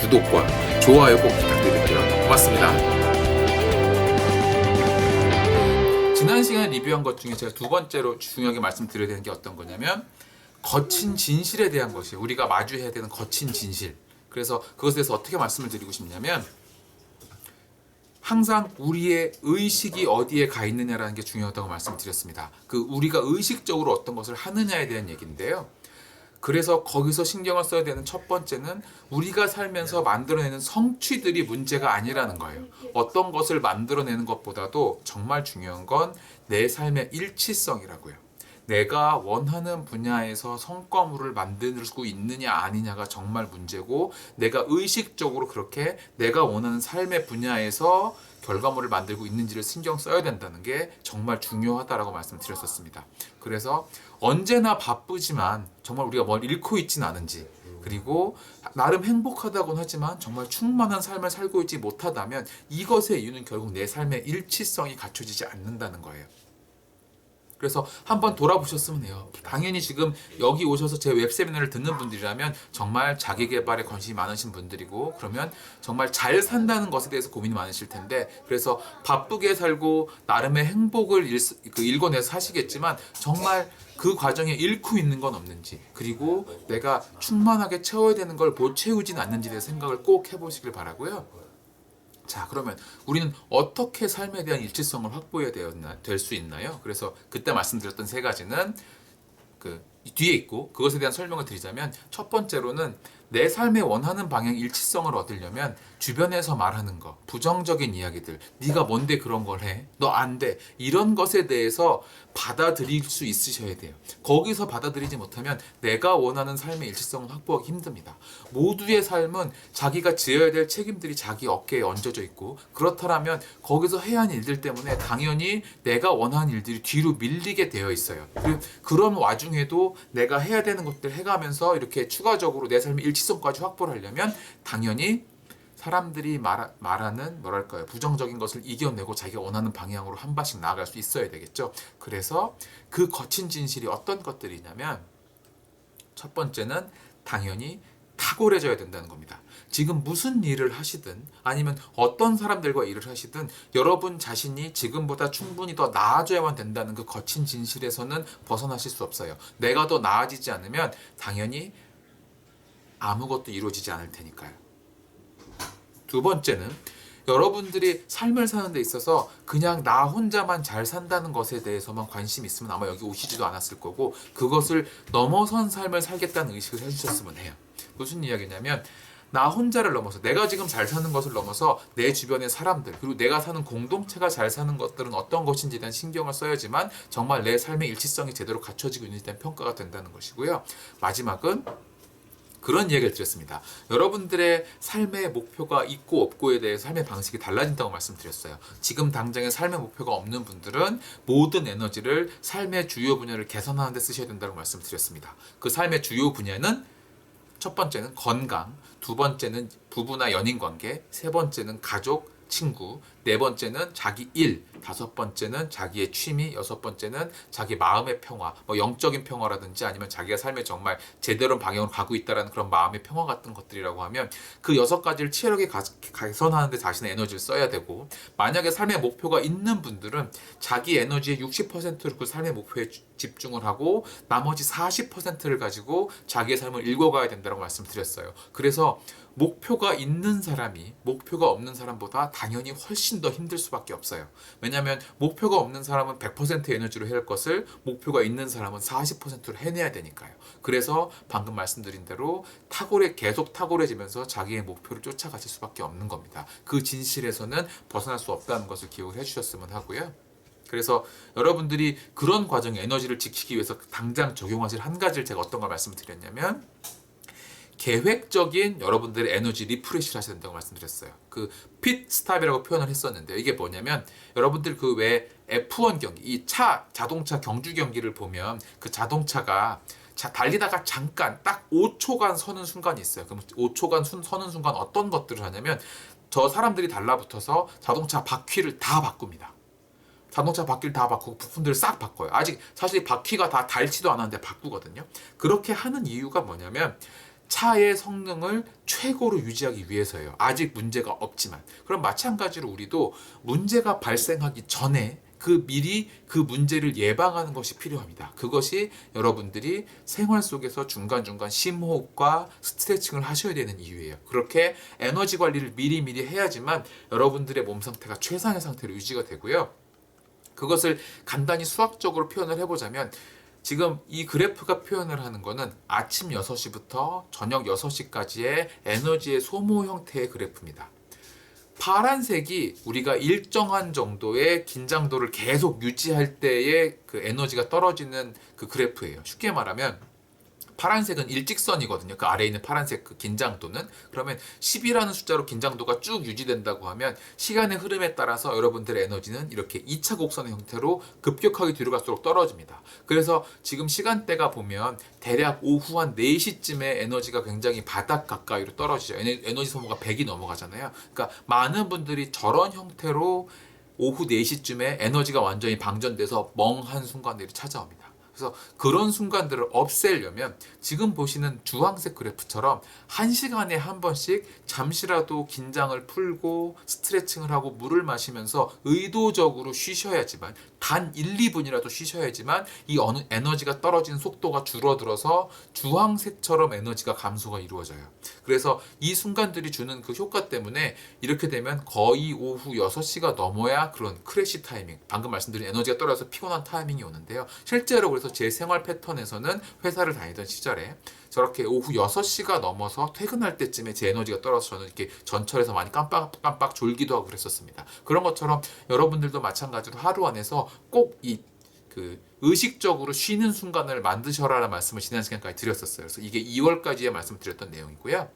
구독과 좋아요 꼭 부탁드릴게요. 고맙습니다. 지난 시간에 리뷰한 것 중에 제가 두 번째로 중요하게 말씀드려야 되는 게 어떤 거냐면 거친 진실에 대한 것이에요. 우리가 마주해야 되는 거친 진실. 그래서 그것에 대해서 어떻게 말씀을 드리고 싶냐면 항상 우리의 의식이 어디에 가 있느냐라는 게 중요하다고 말씀드렸습니다. 그 우리가 의식적으로 어떤 것을 하느냐에 대한 얘기인데요. 그래서 거기서 신경을 써야 되는 첫 번째는 우리가 살면서 만들어내는 성취들이 문제가 아니라는 거예요. 어떤 것을 만들어내는 것보다도 정말 중요한 건 내 삶의 일치성이라고요. 내가 원하는 분야에서 성과물을 만들 수 있느냐 아니냐가 정말 문제고, 내가 의식적으로 그렇게 내가 원하는 삶의 분야에서 결과물을 만들고 있는지를 신경 써야 된다는 게 정말 중요하다라고 말씀드렸었습니다. 그래서 언제나 바쁘지만 정말 우리가 뭘 잃고 있지는 않은지, 그리고 나름 행복하다고는 하지만 정말 충만한 삶을 살고 있지 못하다면 이것의 이유는 결국 내 삶의 일치성이 갖춰지지 않는다는 거예요. 그래서 한번 돌아보셨으면 해요. 당연히 지금 여기 오셔서 제 웹세미나를 듣는 분들이라면 정말 자기계발에 관심이 많으신 분들이고, 그러면 정말 잘 산다는 것에 대해서 고민이 많으실 텐데, 그래서 바쁘게 살고 나름의 행복을 일궈내서 사시겠지만 정말 그 과정에 잃고 있는 건 없는지, 그리고 내가 충만하게 채워야 되는 걸 못 채우진 않는지에 대해 생각을 꼭 해보시길 바라고요. 자, 그러면 우리는 어떻게 삶에 대한 일치성을 확보해야 될 수 있나요? 그래서 그때 말씀드렸던 세 가지는 그 뒤에 있고, 그것에 대한 설명을 드리자면 첫 번째로는 내 삶의 원하는 방향 일치성을 얻으려면 주변에서 말하는 거, 부정적인 이야기들, 네가 뭔데 그런 걸 해? 너 안 돼. 이런 것에 대해서 받아들일 수 있으셔야 돼요. 거기서 받아들이지 못하면 내가 원하는 삶의 일치성을 확보하기 힘듭니다. 모두의 삶은 자기가 지어야 될 책임들이 자기 어깨에 얹어져 있고, 그렇다면 거기서 해야 하는 일들 때문에 당연히 내가 원하는 일들이 뒤로 밀리게 되어 있어요. 그런 와중에도 내가 해야 되는 것들 해가면서 이렇게 추가적으로 내 삶의 일치성까지 확보를 하려면 당연히 사람들이 말하는 뭐랄까요, 부정적인 것을 이겨내고 자기가 원하는 방향으로 한 발씩 나아갈 수 있어야 되겠죠. 그래서 그 거친 진실이 어떤 것들이냐면 첫 번째는 당연히 탁월해져야 된다는 겁니다. 지금 무슨 일을 하시든 아니면 어떤 사람들과 일을 하시든 여러분 자신이 지금보다 충분히 더 나아져야만 된다는 그 거친 진실에서는 벗어나실 수 없어요. 내가 더 나아지지 않으면 당연히 아무것도 이루어지지 않을 테니까요. 두 번째는 여러분들이 삶을 사는 데 있어서 그냥 나 혼자만 잘 산다는 것에 대해서만 관심이 있으면 아마 여기 오시지도 않았을 거고, 그것을 넘어선 삶을 살겠다는 의식을 해주셨으면 해요. 무슨 이야기냐면 나 혼자를 넘어서, 내가 지금 잘 사는 것을 넘어서 내 주변의 사람들, 그리고 내가 사는 공동체가 잘 사는 것들은 어떤 것인지에 대한 신경을 써야지만 정말 내 삶의 일치성이 제대로 갖춰지고 있는지에 대한 평가가 된다는 것이고요. 마지막은 그런 이야기를 드렸습니다. 여러분들의 삶의 목표가 있고 없고에 대해 삶의 방식이 달라진다고 말씀드렸어요. 지금 당장의 삶의 목표가 없는 분들은 모든 에너지를 삶의 주요 분야를 개선하는 데 쓰셔야 된다고 말씀드렸습니다. 그 삶의 주요 분야는 첫 번째는 건강, 두 번째는 부부나 연인 관계, 세 번째는 가족, 친구, 네 번째는 자기 일, 다섯 번째는 자기의 취미, 여섯 번째는 자기 마음의 평화, 뭐 영적인 평화라든지 아니면 자기가 삶에 정말 제대로 방향으로 가고 있다라는 그런 마음의 평화 같은 것들이라고 하면 그 여섯 가지를 치열하게 개선하는 데 자신의 에너지를 써야 되고, 만약에 삶의 목표가 있는 분들은 자기 에너지의 60%를 그 삶의 목표에 집중을 하고 나머지 40%를 가지고 자기의 삶을 읽어가야 된다고 말씀드렸어요. 그래서 목표가 있는 사람이 목표가 없는 사람보다 당연히 훨씬 더 힘들 수밖에 없어요. 왜냐하면 목표가 없는 사람은 100% 에너지로 해야 할 것을 목표가 있는 사람은 40%로 해내야 되니까요. 그래서 방금 말씀드린 대로 계속 탁월해지면서 자기의 목표를 쫓아가실 수밖에 없는 겁니다. 그 진실에서는 벗어날 수 없다는 것을 기억을 해주셨으면 하고요. 그래서 여러분들이 그런 과정에 에너지를 지키기 위해서 당장 적용하실 한 가지를 제가 어떤 걸 말씀드렸냐면 계획적인 여러분들의 에너지 리프레시를 하셔야 된다고 말씀드렸어요. 그 핏 스탑이라고 표현을 했었는데 이게 뭐냐면 여러분들 그 왜 F1 경기, 이 자동차 경주 경기를 보면 그 자동차가 달리다가 잠깐 딱 5초간 서는 순간이 있어요. 그럼 5초간 서는 순간 어떤 것들을 하냐면 저 사람들이 달라붙어서 자동차 바퀴를 다 바꿉니다. 자동차 바퀴를 다 바꾸고 부품들을 싹 바꿔요. 아직 사실 바퀴가 다 닳지도 않았는데 바꾸거든요. 그렇게 하는 이유가 뭐냐면 차의 성능을 최고로 유지하기 위해서예요. 아직 문제가 없지만. 그럼 마찬가지로 우리도 문제가 발생하기 전에 미리 그 문제를 예방하는 것이 필요합니다. 그것이 여러분들이 생활 속에서 중간중간 심호흡과 스트레칭을 하셔야 되는 이유예요. 그렇게 에너지 관리를 미리미리 해야지만 여러분들의 몸 상태가 최상의 상태로 유지가 되고요. 그것을 간단히 수학적으로 표현을 해보자면 지금 이 그래프가 표현을 하는 거는 아침 6시부터 저녁 6시까지의 에너지의 소모 형태의 그래프입니다. 파란색이 우리가 일정한 정도의 긴장도를 계속 유지할 때의 그 에너지가 떨어지는 그 그래프예요. 쉽게 말하면 파란색은 일직선이거든요. 그 아래에 있는 파란색 그 긴장도는. 그러면 10이라는 숫자로 긴장도가 쭉 유지된다고 하면 시간의 흐름에 따라서 여러분들의 에너지는 이렇게 2차 곡선의 형태로 급격하게 뒤로 갈수록 떨어집니다. 그래서 지금 시간대가 보면 대략 오후 한 4시쯤에 에너지가 굉장히 바닥 가까이로 떨어지죠. 에너지 소모가 100이 넘어가잖아요. 그러니까 많은 분들이 저런 형태로 오후 4시쯤에 에너지가 완전히 방전돼서 멍한 순간들이 찾아옵니다. 그래서 그런 순간들을 없애려면 지금 보시는 주황색 그래프처럼 1시간에 한 번씩 잠시라도 긴장을 풀고 스트레칭을 하고 물을 마시면서 의도적으로 쉬셔야지만 단 1, 2분이라도 쉬셔야지만 이 어느 에너지가 떨어지는 속도가 줄어들어서 주황색처럼 에너지가 감소가 이루어져요. 그래서 이 순간들이 주는 그 효과 때문에 이렇게 되면 거의 오후 6시가 넘어야 그런 크래시 타이밍, 방금 말씀드린 에너지가 떨어져서 피곤한 타이밍이 오는데요. 실제로 그래서 제 생활 패턴에서는 회사를 다니던 시절에 저렇게 오후 6시가 넘어서 퇴근할 때쯤에 제 에너지가 떨어져서 저는 이렇게 전철에서 많이 깜빡깜빡 졸기도 하고 그랬었습니다. 그런 것처럼 여러분들도 마찬가지로 하루 안에서 꼭 의식적으로 쉬는 순간을 만드셔라라는 말씀을 지난 시간까지 드렸었어요. 그래서 이게 2월까지의 말씀을 드렸던 내용이고요.